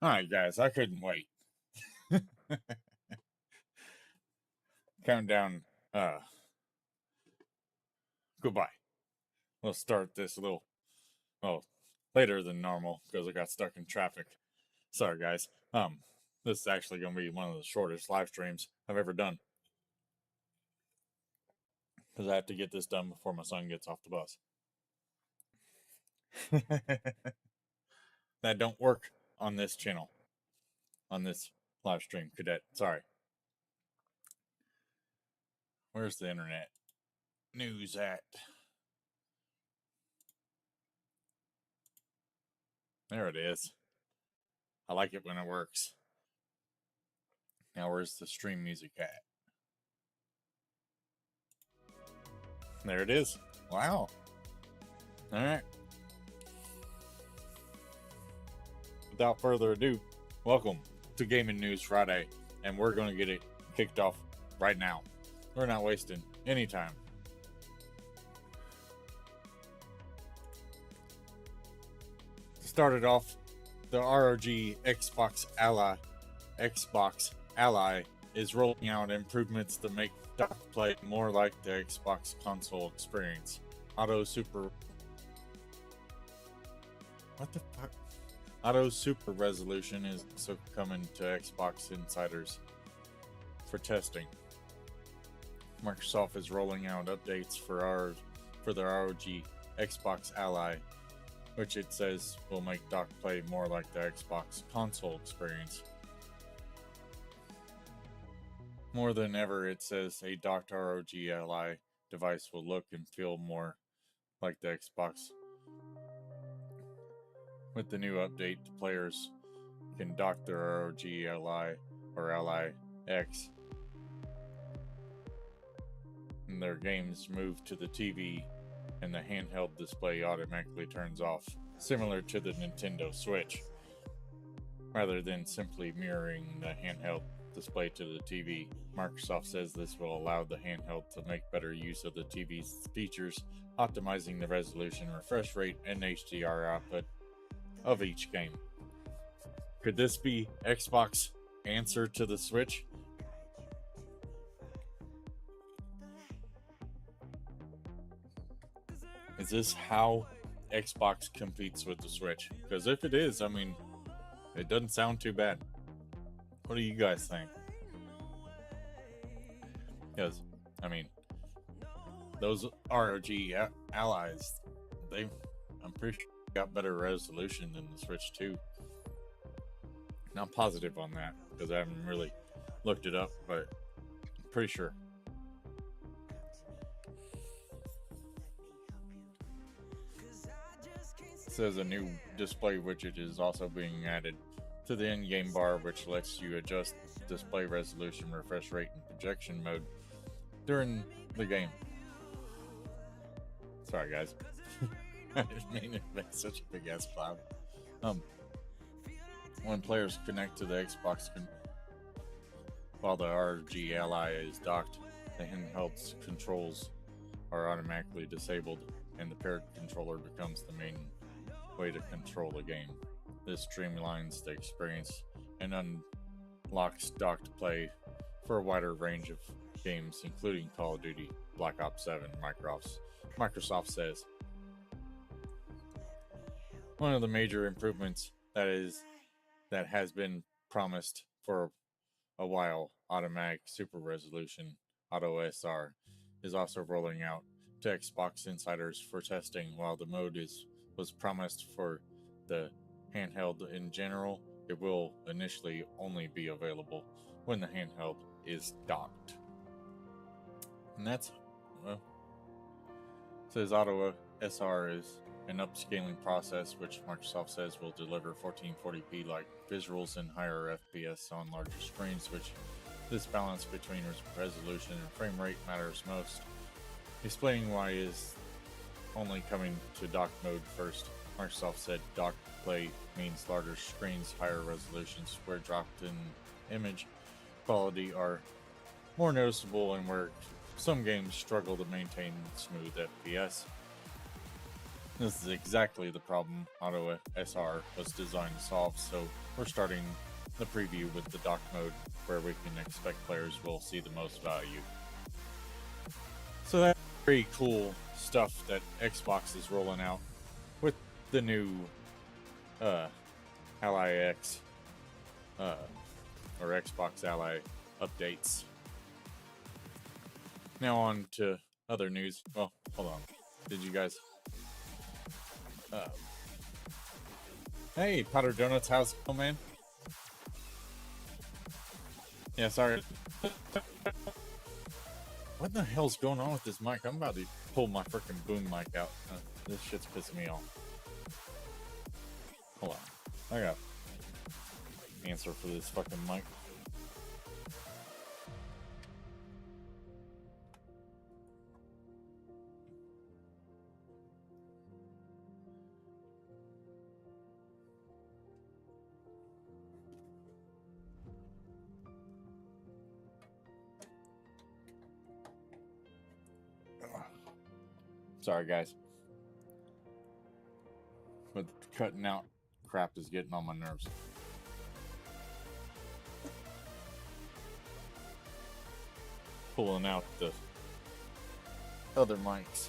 Alright, guys, I couldn't wait. Countdown, goodbye. We'll start this a little, well, later than normal because I got stuck in traffic. Sorry, guys. This is actually going to be one of the shortest live streams I've ever done because I have to get this done before my son gets off the bus. That don't work on this channel, on this live stream, cadet. Sorry. Where's the internet news at? There it is. I like it when it works. Now, where's the stream music at? There it is. Wow. All right. Without further ado, welcome to Gaming News Friday, and we're going to get it kicked off right now. We're not wasting any time. Started off, the ROG Xbox Ally is rolling out improvements to make dock play more like the Xbox console experience. Auto Super Resolution is also coming to Xbox Insiders for testing. Microsoft is rolling out updates for the ROG Xbox Ally, which it says will make dock play more like the Xbox console experience. More than ever, it says a docked ROG Ally device will look and feel more like the Xbox. With the new update, the players can dock their ROG Ally or Ally X, and their games move to the TV, and the handheld display automatically turns off, similar to the Nintendo Switch, rather than simply mirroring the handheld display to the TV. Microsoft says this will allow the handheld to make better use of the TV's features, optimizing the resolution, refresh rate, and HDR output of each game. Could this be Xbox answer to the Switch? Is this how Xbox competes with the Switch? Because if it is, I mean, it doesn't sound too bad. What do you guys think? Because, I mean, those ROG Allies, I'm pretty sure got better resolution than the Switch 2. Not positive on that because I haven't really looked it up, but I'm pretty sure. It says a new display widget is also being added to the in-game bar, which lets you adjust display resolution, refresh rate, and projection mode during the game. Sorry, guys. I didn't mean to make such a big ass cloud. When players connect to the Xbox while the ROG Ally is docked, the handheld's controls are automatically disabled, and the paired controller becomes the main way to control the game. This streamlines the experience and unlocks docked play for a wider range of games, including Call of Duty, Black Ops 7, Microsoft says. One of the major improvements that has been promised for a while, automatic super resolution, Auto SR, is also rolling out to Xbox Insiders for testing. While the mode was promised for the handheld in general, it will initially only be available when the handheld is docked. And that's, well, it says Auto SR is an upscaling process which Microsoft says will deliver 1440p like visuals and higher FPS on larger screens, which this balance between resolution and frame rate matters most. Explaining why is only coming to dock mode first, Microsoft said dock play means larger screens, higher resolutions, where dropped in image quality are more noticeable and where some games struggle to maintain smooth FPS. This is exactly the problem Auto SR was designed to solve, so we're starting the preview with the dock mode, where we can expect players will see the most value. So that's pretty cool stuff that Xbox is rolling out with the new Ally X or Xbox Ally updates. Now on to other news. Well, hold on. Did you guys... hey, Powder Donuts, how's it going, man? Yeah, sorry. What the hell's going on with this mic? I'm about to pull my freaking boom mic out. This shit's pissing me off. Hold on. I got an answer for this fucking mic. Sorry, guys. But cutting out crap is getting on my nerves. Pulling out the other mics.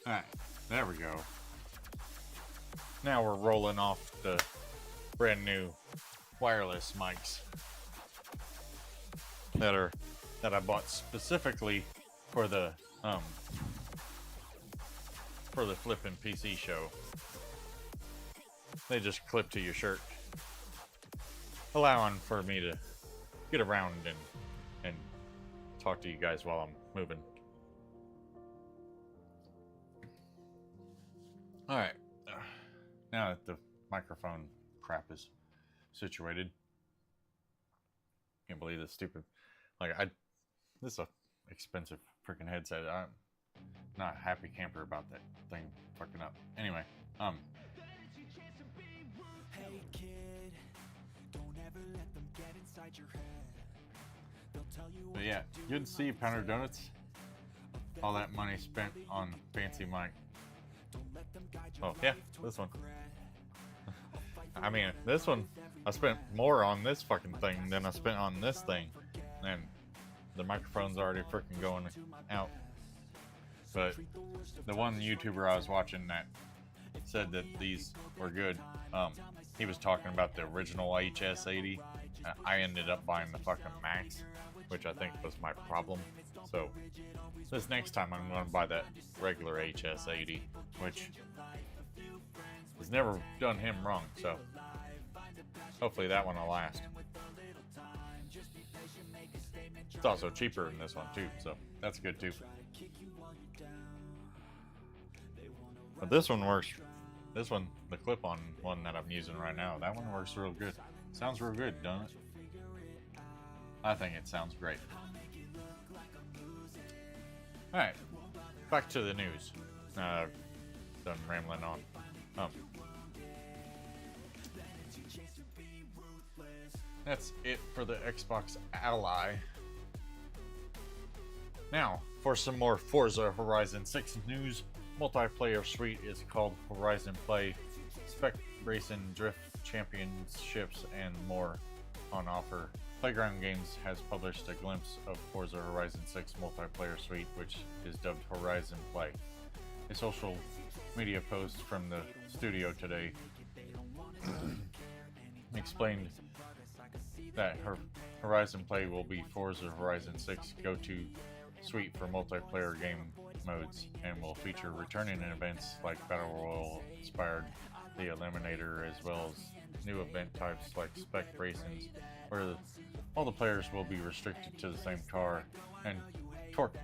Alright, there we go. Now we're rolling off the brand new wireless mics that I bought specifically for the flippin' PC show. They just clip to your shirt, allowing for me to get around and talk to you guys while I'm moving. Alright, now that the microphone crap is situated, can't believe this stupid, this is a expensive freaking headset. I'm not a happy camper about that thing fucking up. Anyway, Hey kid, don't ever let them get inside your head. They'll tell you but yeah, good to see you, Pounder Donuts. All that money spent on fancy mic. Oh, yeah, this one. I mean, this one, I spent more on this fucking thing than I spent on this thing. And the microphone's already freaking going out. But the one YouTuber I was watching that said that these were good, he was talking about the original HS80. I ended up buying the fucking Max, which I think was my problem. So this next time I'm going to buy that regular HS80, which has never done him wrong, so hopefully that one will last. It's also cheaper than this one too, so that's good too. But this one works. This one, the clip-on one that I'm using right now, that one works real good. Sounds real good, doesn't it? I think it sounds great. Alright, back to the news. Done rambling on. That's it for the Xbox Ally. Now, for some more Forza Horizon 6 news, multiplayer suite is called Horizon Play, Spec Racing, Drift Championships, and more on offer. Playground Games has published a glimpse of Forza Horizon 6 multiplayer suite, which is dubbed Horizon Play. A social media post from the studio today explained that Horizon Play will be Forza Horizon 6 go-to suite for multiplayer game modes and will feature returning events like Battle Royale inspired the Eliminator, as well as new event types like Spec Racing, where all the players will be restricted to the same car, and Torque.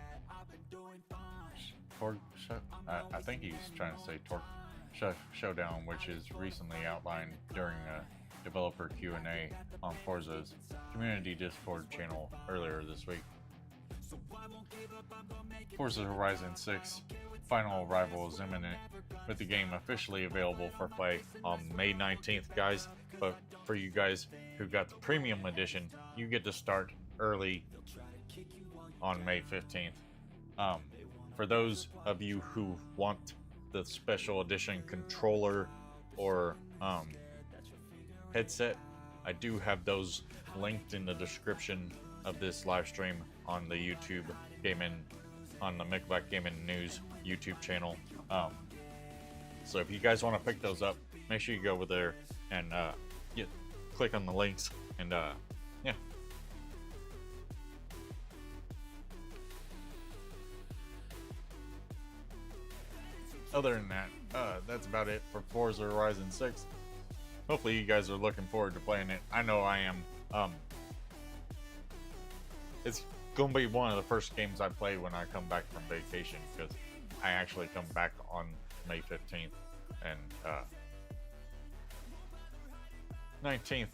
I think he's trying to say Torque Showdown, which is recently outlined during a developer Q&A on Forza's community Discord channel earlier this week. Forza Horizon 6 final arrival is imminent, with the game officially available for play on May 19th, guys. But for you guys who got the premium edition, you get to start early on May 15th. For those of you who want the special edition controller or headset, I do have those linked in the description of this live stream on the YouTube Gaming, on the Mickback Gaming News YouTube channel. So if you guys want to pick those up, make sure you go over there and click on the links and yeah. Other than that, that's about it for Forza Horizon 6. Hopefully you guys are looking forward to playing it. I know I am. It's gonna be one of the first games I play when I come back from vacation, because I actually come back on May 15th, and 19th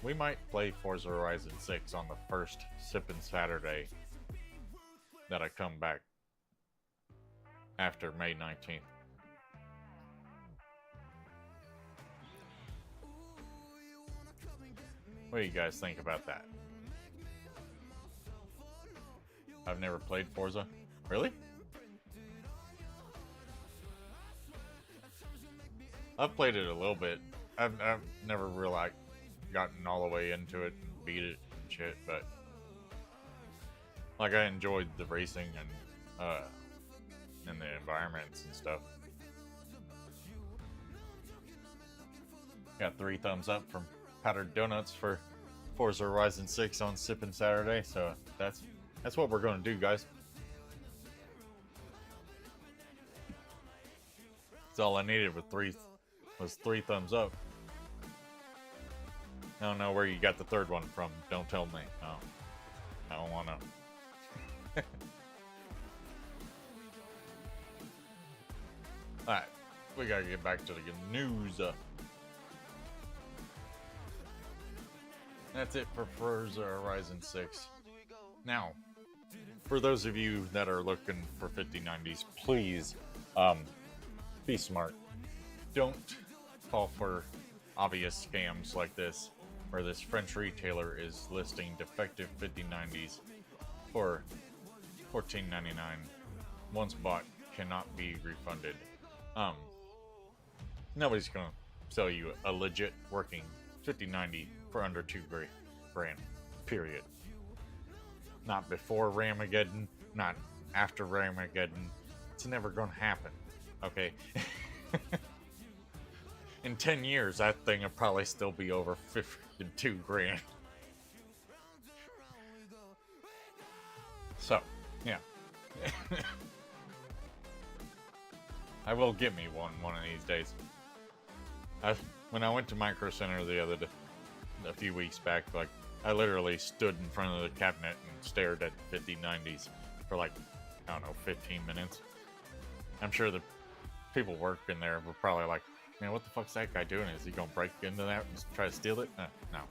we might play Forza Horizon 6 on the first Sippin' Saturday that I come back after May 19th. What do you guys think about that? I've never played Forza. Really? I've played it a little bit. I've never really gotten all the way into it and beat it and shit, but like I enjoyed the racing and the environments and stuff. Got 3 thumbs up from Powdered Donuts for Forza Horizon 6 on Sippin' Saturday, so that's what we're gonna do, guys. That's all I needed was 3 thumbs up. I don't know where you got the 3rd one from. Don't tell me. No, I don't want to. Alright, we gotta get back to the news. That's it for Forza Horizon 6. Now, for those of you that are looking for 5090s, please be smart. Don't fall for obvious scams like this, where this French retailer is listing defective 5090s for $14.99. Once bought, cannot be refunded. Nobody's gonna sell you a legit working 5090 for under $2 grand. Period. Not before Ramageddon, not after Ramageddon. It's never gonna happen. Okay? In 10 years, that thing will probably still be over $52 grand. So, yeah. I will get me one of these days. When I went to Micro Center a few weeks back, like, I literally stood in front of the cabinet and stared at 5090s for like, I don't know, 15 minutes. I'm sure the people working there were probably like, man, what the fuck's that guy doing? Is he gonna break into that and try to steal it? No.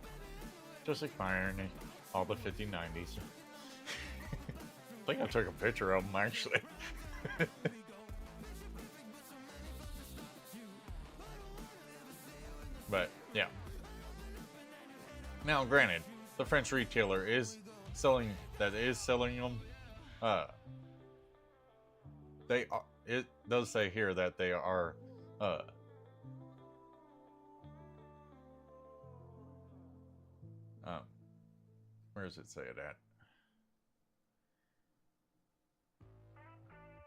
Just admiring all the 5090s. I think I took a picture of them, actually. But, yeah. Now, granted, the French retailer is selling them. It does say here that they are where does it say it at?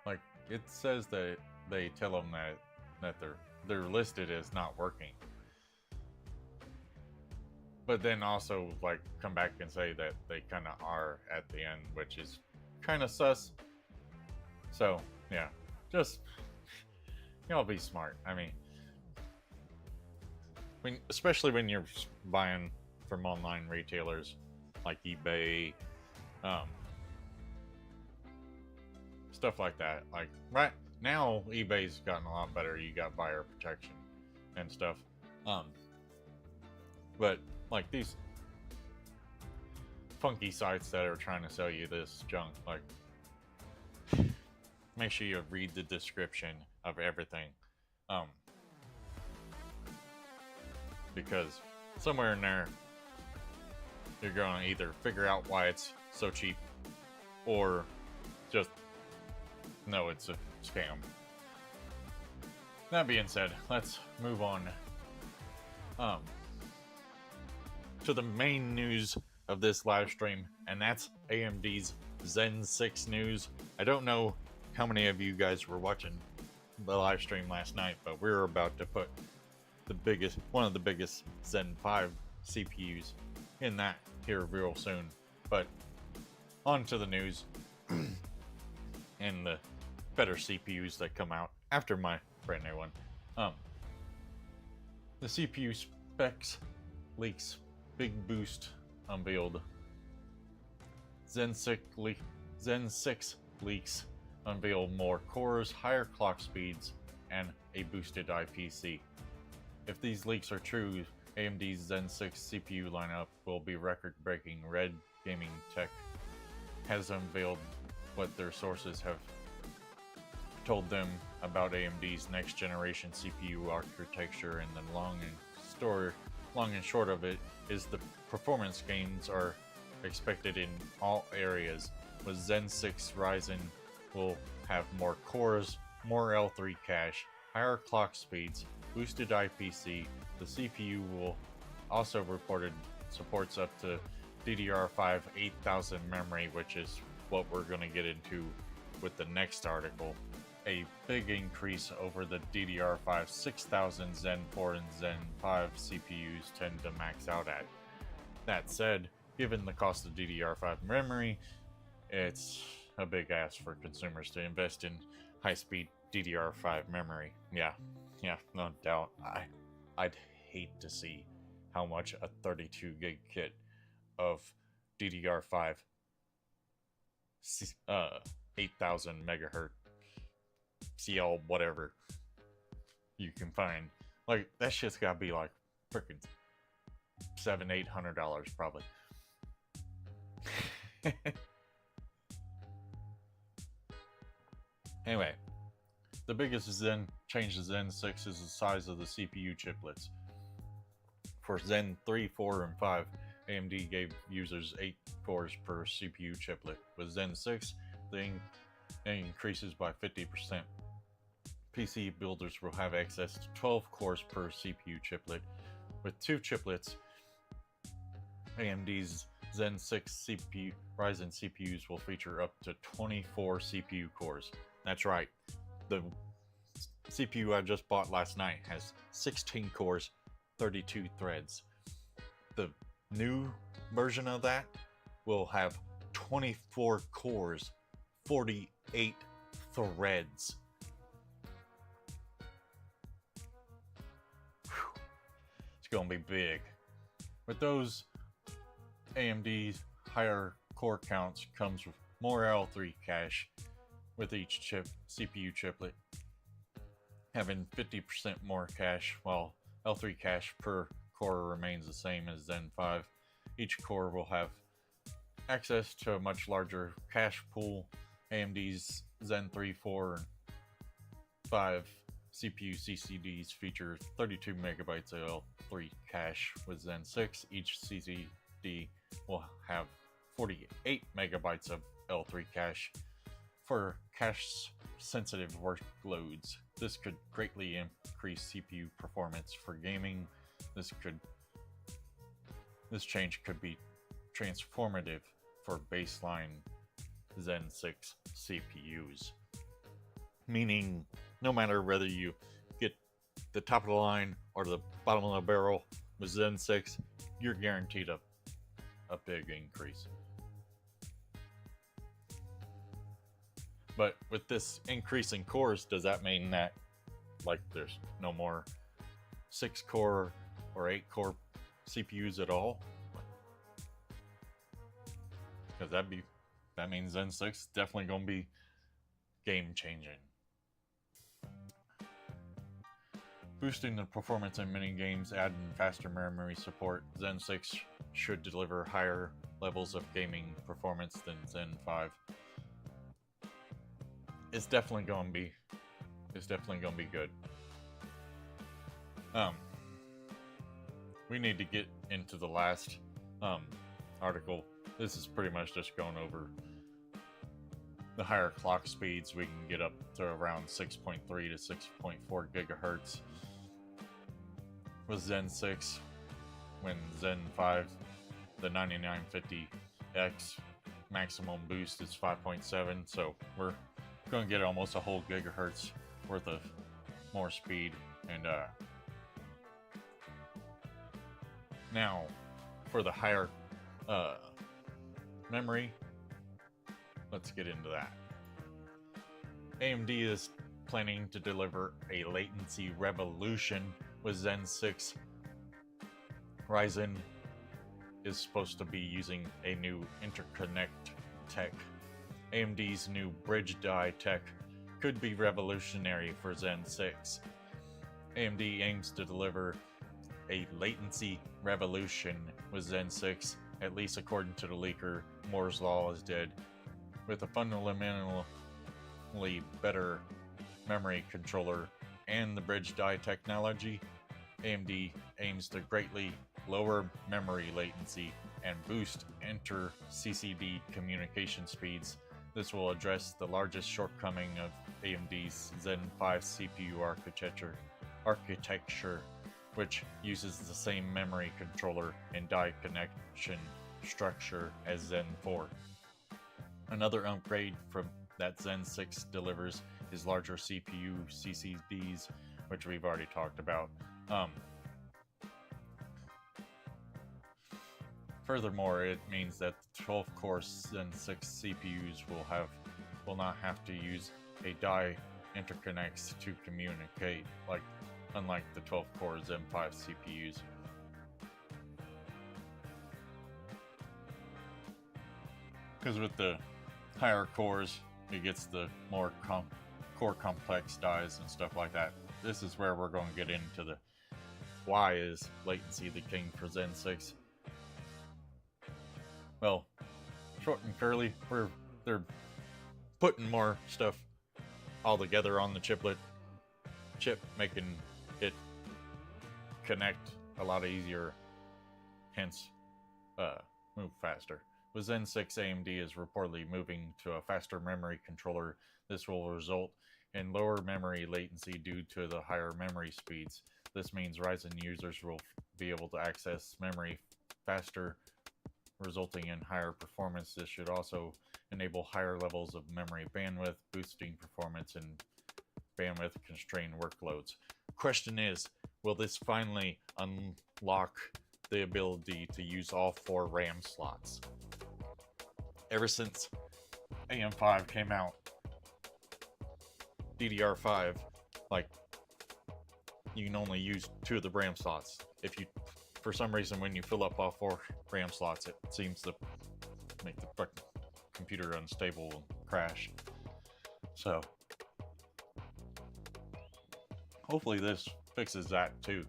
Like, it says that they tell them that they're listed as not working, but then also like come back and say that they kind of are at the end, which is kind of sus. So yeah, just y'all be smart. I mean, especially when you're buying from online retailers like eBay, stuff like that. Like right now, eBay's gotten a lot better. You got buyer protection and stuff. But like these funky sites that are trying to sell you this junk. Like, make sure you read the description of everything, because somewhere in there you're going to either figure out why it's so cheap or just know it's a scam. That being said, let's move on to the main news of this live stream, and that's AMD's Zen 6 news. I don't know how many of you guys were watching the live stream last night, but we're about to put one of the biggest Zen 5 CPUs in that here real soon. But on to the news and the better CPUs that come out after my brand new one. The CPU specs leaks, big boost unveiled. Zen 6 leaks unveil more cores, higher clock speeds, and a boosted IPC. If these leaks are true, AMD's Zen 6 CPU lineup will be record-breaking. Red Gaming Tech has unveiled what their sources have told them about AMD's next generation CPU architecture, and the long and short of it is the performance gains are expected in all areas. With Zen 6, Ryzen will have more cores, more L3 cache, higher clock speeds, boosted IPC. The CPU will also reported supports up to DDR5 8000 memory, which is what we're going to get into with the next article. A big increase over the DDR5 6000 Zen 4 and Zen 5 CPUs tend to max out at. That said, given the cost of DDR5 memory, it's a big ask for consumers to invest in high-speed DDR5 memory. Yeah, no doubt. I'd hate to see how much a 32 gig kit of DDR5 8000 megahertz CL whatever you can find. Like, that shit's gotta be like freaking $700-800 probably. Anyway, the biggest change to Zen 6 is the size of the CPU chiplets. For Zen 3, 4, and 5, AMD gave users 8 cores per CPU chiplet. With Zen 6, the increases by 50%. PC builders will have access to 12 cores per CPU chiplet. With 2 chiplets, AMD's Zen 6 Ryzen CPUs will feature up to 24 CPU cores. That's right, the CPU I just bought last night has 16 cores, 32 threads. The new version of that will have 24 cores, 48 threads. Whew. It's gonna be big. With those, AMD's higher core counts comes with more L3 cache, with each CPU chiplet having 50% more cache, while L3 cache per core remains the same as Zen 5. Each core will have access to a much larger cache pool. AMD's Zen 3, 4, and 5 CPU CCDs feature 32 megabytes of L3 cache. With Zen 6, each CCD will have 48 megabytes of L3 cache. For cache-sensitive workloads, this could greatly increase CPU performance. For gaming, this change could be transformative for baseline Zen 6 CPUs. Meaning, no matter whether you get the top of the line or the bottom of the barrel with Zen 6, you're guaranteed a big increase. But with this increase in cores, does that mean that, like, there's no more 6-core or 8-core CPUs at all? Because that means Zen 6 is definitely going to be game-changing. Boosting the performance in many games, adding faster memory support, Zen 6 should deliver higher levels of gaming performance than Zen 5. It's definitely going to be good. We need to get into the last article. This is pretty much just going over the higher clock speeds. We can get up to around 6.3 to 6.4 gigahertz with Zen 6, when Zen 5, the 9950X maximum boost is 5.7, so we're going to get almost a whole gigahertz worth of more speed. And now for the higher memory, let's get into that. AMD is planning to deliver a latency revolution with Zen 6. Ryzen is supposed to be using a new interconnect tech. AMD's new bridge die tech could be revolutionary for Zen 6. AMD aims to deliver a latency revolution with Zen 6, at least according to the leaker. Moore's Law is dead. With a fundamentally better memory controller and the bridge die technology, AMD aims to greatly lower memory latency and boost inter-CCD communication speeds. This will address the largest shortcoming of AMD's Zen 5 CPU architecture, which uses the same memory controller and die connection structure as Zen 4. Another upgrade from that Zen 6 delivers is larger CPU CCDs, which we've already talked about. Furthermore, it means that 12-core Zen 6 CPUs will not have to use a die interconnects to communicate, unlike the 12-core Zen 5 CPUs. Because with the higher cores, it gets the more core complex dies and stuff like that. This is where we're going to get into the why is latency the king for Zen 6. Well, short and curly, they're putting more stuff all together on the chip, making it connect a lot easier, hence move faster. With Zen 6, AMD is reportedly moving to a faster memory controller. This will result in lower memory latency due to the higher memory speeds. This means Ryzen users will be able to access memory faster, resulting in higher performance. This should also enable higher levels of memory bandwidth, boosting performance in bandwidth constrained workloads. Question is, will this finally unlock the ability to use all 4 RAM slots? Ever since AM5 came out, DDR5, you can only use 2 of the RAM slots. If you, for some reason, when you fill up all 4 RAM slots, it seems to make the computer unstable and crash. So, hopefully this fixes that too.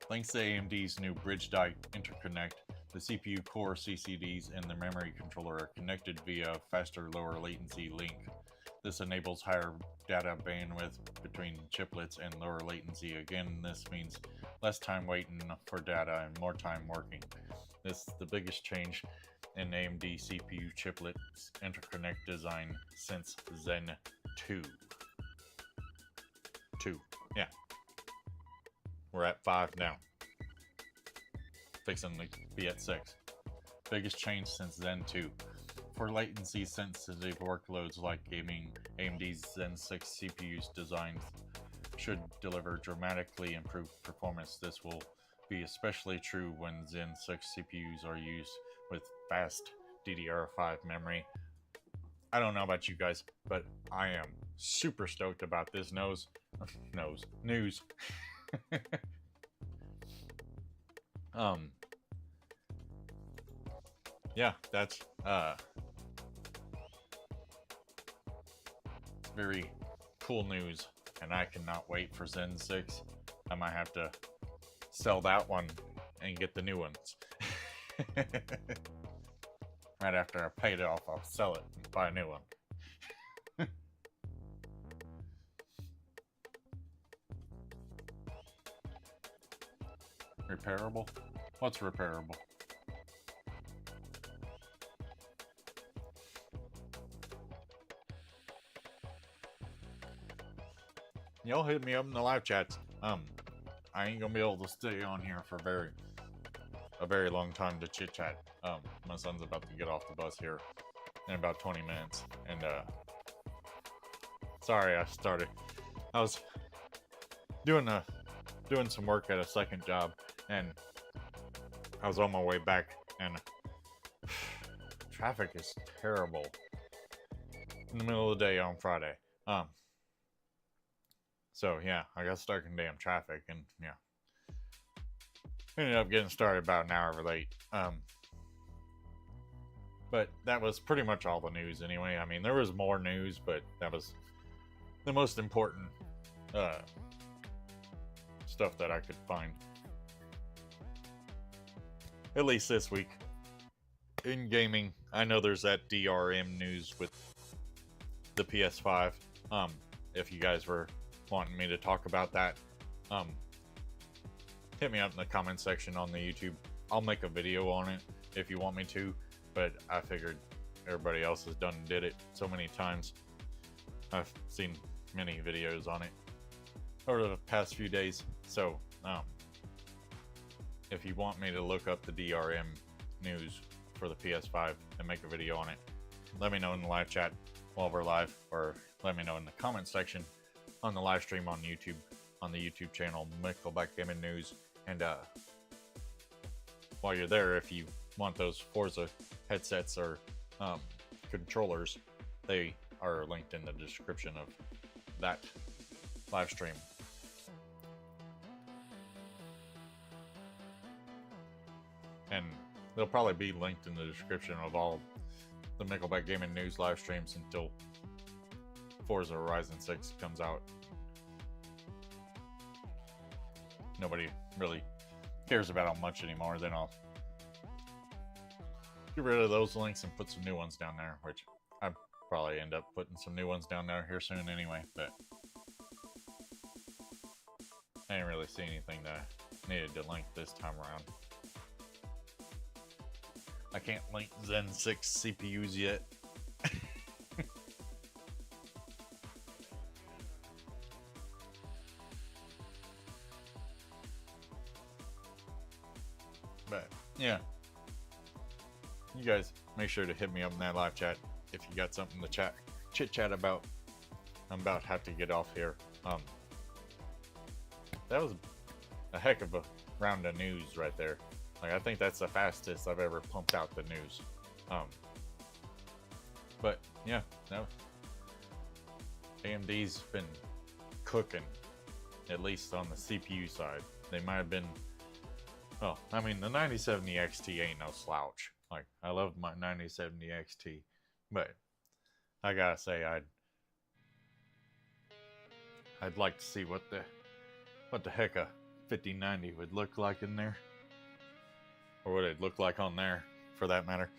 Thanks to AMD's new bridge die interconnect, the CPU core CCDs and the memory controller are connected via a faster, lower latency link. This enables higher data bandwidth between chiplets and lower latency. Again, this means less time waiting for data and more time working. This is the biggest change in AMD CPU chiplet interconnect design since Zen 2. Yeah. We're at 5 now. Fixing to be at 6. Biggest change since Zen 2. For latency sensitive workloads like gaming, AMD's Zen 6 CPU's designs should deliver dramatically improved performance. This will be especially true when Zen 6 CPUs are used with fast DDR5 memory. I don't know about you guys, but I am super stoked about this news. Yeah, that's very cool news, and I cannot wait for Zen 6. I might have to sell that one and get the new ones. Right after I paid it off, I'll sell it and buy a new one. Repairable? What's repairable? Y'all hit me up in the live chats. I ain't gonna be able to stay on here for a very long time to chit chat. My son's about to get off the bus here in about 20 minutes, and sorry I was doing some work at a second job, and I was on my way back, and traffic is terrible in the middle of the day on Friday. So yeah, I got stuck in damn traffic, and yeah, ended up getting started about an hour late. But that was pretty much all the news anyway. I mean, there was more news, but that was the most important stuff that I could find, at least this week. In gaming, I know there's that DRM news with the PS5. If you guys were wanting me to talk about that, hit me up in the comment section on the YouTube. I'll make a video on it if you want me to, but I figured everybody else has done and did it so many times. I've seen many videos on it over the past few days, so if you want me to look up the DRM news for the PS5 and make a video on it, let me know in the live chat while we're live, or let me know in the comment section on the live stream on YouTube, on the YouTube channel Nickelback Gaming News. And while you're there, if you want those Forza headsets or controllers, they are linked in the description of that live stream. And they'll probably be linked in the description of all the Nickelback Gaming News live streams until Forza Horizon 6 comes out. Nobody really cares about how much anymore. Then I'll get rid of those links and put some new ones down there, which I'll probably end up putting some new ones down there here soon anyway, but I didn't really see anything that I needed to link this time around. I can't link Zen 6 CPUs yet. But yeah, you guys make sure to hit me up in that live chat if you got something to chit chat about. I'm about to have to get off here. That was a heck of a round of news right there. Like, I think that's the fastest I've ever pumped out the news. But yeah, no, AMD's been cooking, at least on the CPU side. They might have been, well, I mean, the 9070 XT ain't no slouch. Like, I love my 9070 XT, but I gotta say, I'd like to see what the heck a 5090 would look like in there, or what it'd look like on there, for that matter.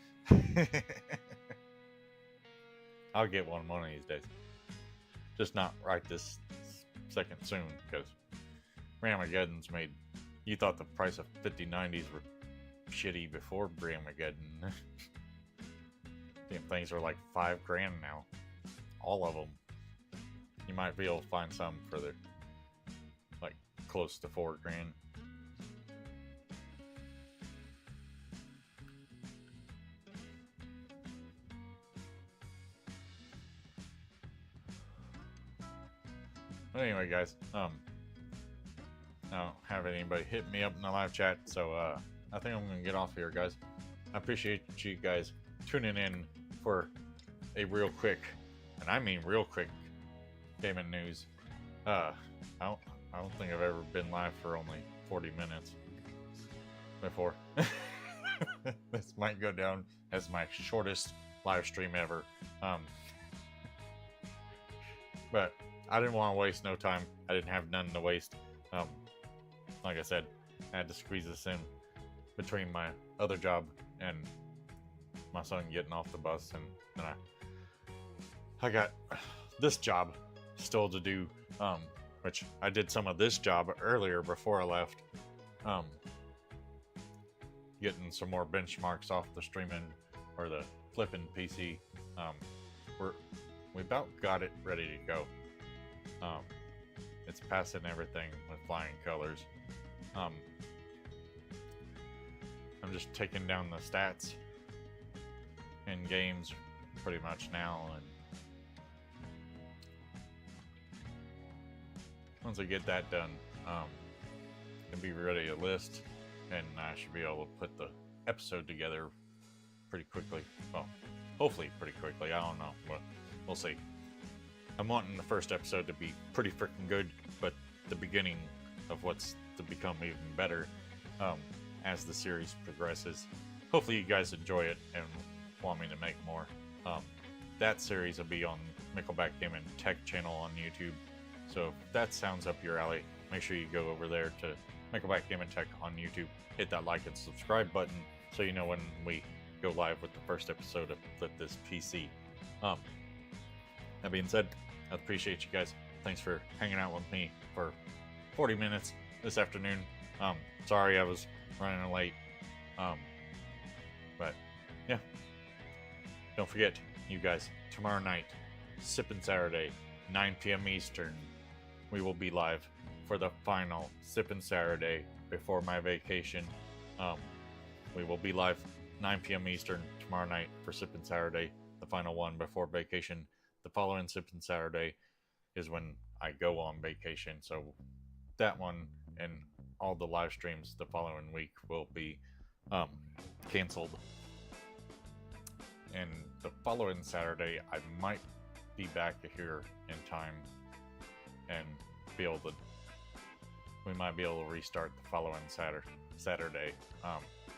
I'll get one of these days. Just not right this second soon, because Ramageddon's made. You thought the price of 5090s were shitty before Ramageddon. Damn things are like $5,000 now. All of them. You might be able to find some for the like close to $4,000. But anyway, guys, I don't have anybody hit me up in the live chat, so I think I'm gonna get off here, guys. I appreciate you guys tuning in for a real quick, and I mean real quick, gaming news. I don't think I've ever been live for only 40 minutes before. This might go down as my shortest live stream ever. But I didn't want to waste no time. I didn't have none to waste. Like I said, I had to squeeze this in between my other job and my son getting off the bus, and then I got this job still to do, which I did some of this job earlier before I left, getting some more benchmarks off the streaming or the flipping PC. We about got it ready to go. It's passing everything with flying colors. I'm just taking down the stats in games pretty much now, and once I get that done, it'll be ready to list, and I should be able to put the episode together pretty quickly. Well, hopefully pretty quickly. I don't know, but we'll see. I'm wanting the first episode to be pretty freaking good, but the beginning of what's to become even better as the series progresses. Hopefully you guys enjoy it and want me to make more. That series will be on Nickelback Game and Tech channel on YouTube. So if that sounds up your alley, make sure you go over there to Nickelback Game and Tech on YouTube. Hit that like and subscribe button so you know when we go live with the first episode of Flip This PC. That being said, I appreciate you guys. Thanks for hanging out with me for 40 minutes this afternoon. Sorry I was running late. But yeah. Don't forget, you guys, tomorrow night, Sippin' Saturday, 9 p.m. Eastern, we will be live for the final Sippin' Saturday before my vacation. We will be live 9 p.m. Eastern tomorrow night for Sippin' Saturday, the final one before vacation. The following Sippin' Saturday is when I go on vacation, so that one and all the live streams the following week will be canceled. And the following Saturday, I might be back here in time and be able to. We might be able to restart the following Saturday.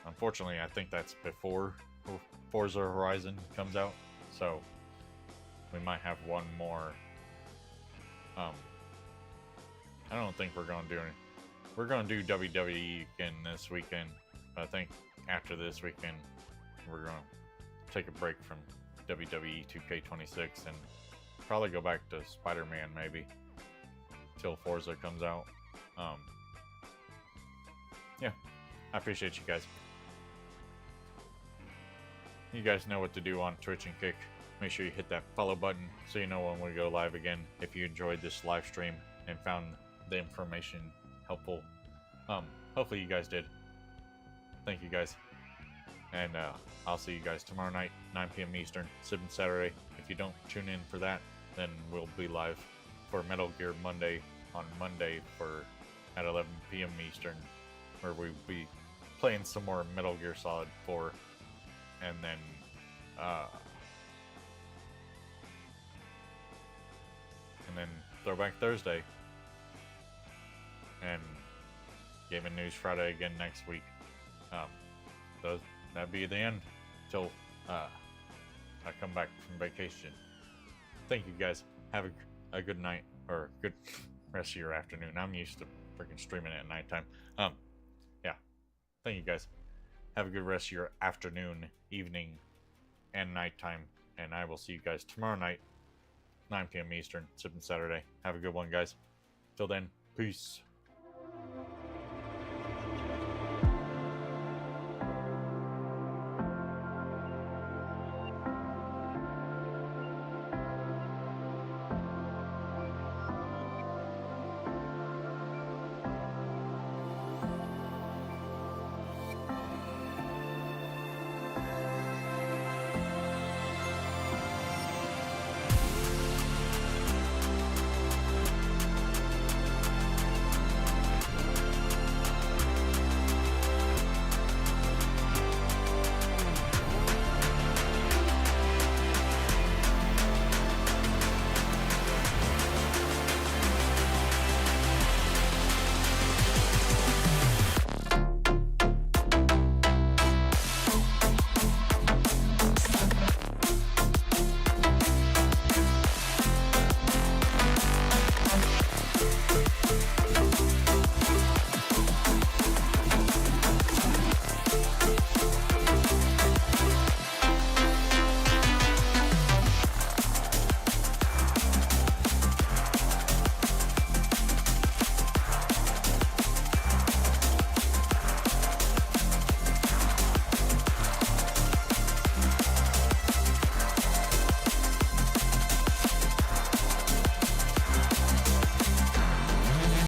Unfortunately, I think that's before Forza Horizon comes out, so we might have one more. I don't think we're going to do any. We're going to do WWE again this weekend, but I think after this weekend, we're going to take a break from WWE 2K26 and probably go back to Spider-Man maybe till Forza comes out. Yeah, I appreciate you guys. You guys know what to do on Twitch and Kick. Make sure you hit that follow button so you know when we go live again. If you enjoyed this live stream and found the information helpful, hopefully you guys did. Thank you guys, and I'll see you guys tomorrow night, 9 p.m. Eastern, Sippin' Saturday. If you don't tune in for that, then we'll be live for Metal Gear Monday on Monday at 11 p.m. Eastern, where we'll be playing some more Metal Gear Solid 4, and then Throwback Thursday, and Gaming News Friday again next week. That'd be the end till I come back from vacation. Thank you guys. Have a good night, or good rest of your afternoon. I'm used to freaking streaming at nighttime. Yeah. Thank you guys. Have a good rest of your afternoon, evening, and nighttime. And I will see you guys tomorrow night, 9 p.m. Eastern, Sippin' Saturday. Have a good one, guys. Till then, peace.